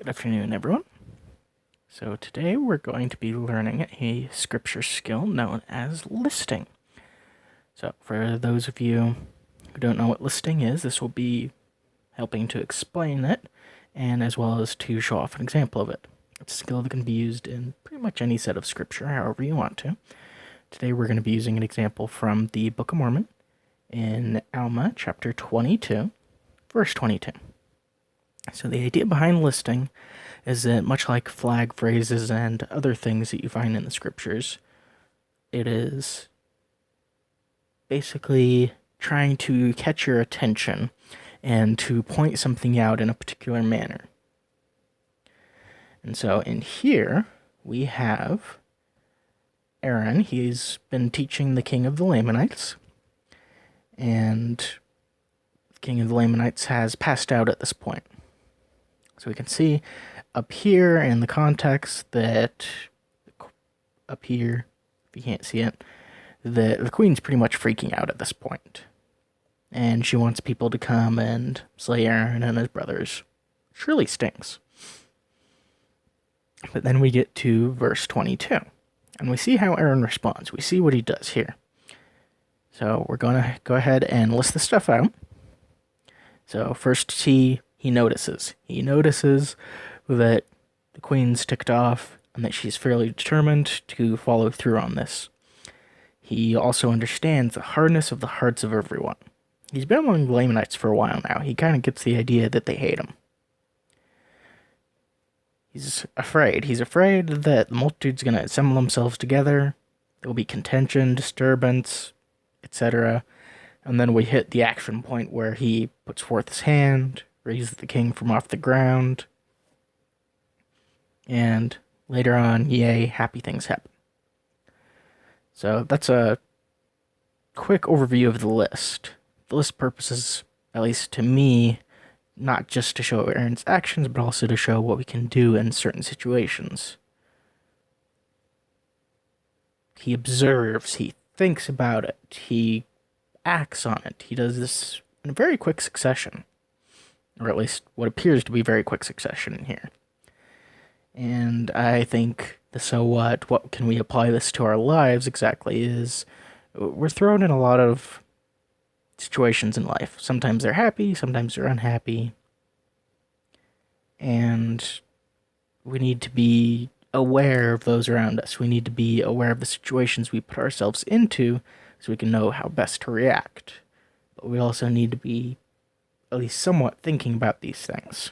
Good afternoon, everyone. So today we're going to be learning a scripture skill known as listing. So for those of you who don't know what listing is, this will be helping to explain it, and as well as to show off an example of it. It's a skill that can be used in pretty much any set of scripture, however you want to. Today we're going to be using an example from the Book of Mormon in Alma chapter 22, verse 22. So the idea behind listing is that, much like flag phrases and other things that you find in the scriptures, it is basically trying to catch your attention and to point something out in a particular manner. And so in here, we have Aaron. He's been teaching the king of the Lamanites, and the king of the Lamanites has passed out at this point. So we can see up here in the context that up here, if you can't see it, the queen's pretty much freaking out at this point. And she wants people to come and slay Aaron and his brothers. Which really stinks. But then we get to verse 22. And we see how Aaron responds. We see what he does here. So we're going to go ahead and list the stuff out. So first he notices. He notices that the queen's ticked off and that she's fairly determined to follow through on this. He also understands the hardness of the hearts of everyone. He's been among the Lamanites for a while now. He kind of gets the idea that they hate him. He's afraid. He's afraid that the multitude's going to assemble themselves together. There will be contention, disturbance, etc. And then we hit the action point where he puts forth his hand, raises the king from off the ground, and later on, yay, happy things happen. So that's a quick overview of the list. The list purposes, at least to me, not just to show Aaron's actions, but also to show what we can do in certain situations. He observes, he thinks about it, he acts on it. He does this in a very quick succession. Or at least what appears to be very quick succession in here. And I think the so what can we apply this to our lives exactly is we're thrown in a lot of situations in life. Sometimes they're happy, sometimes they're unhappy. And we need to be aware of those around us. We need to be aware of the situations we put ourselves into so we can know how best to react. But we also need to be at least somewhat thinking about these things.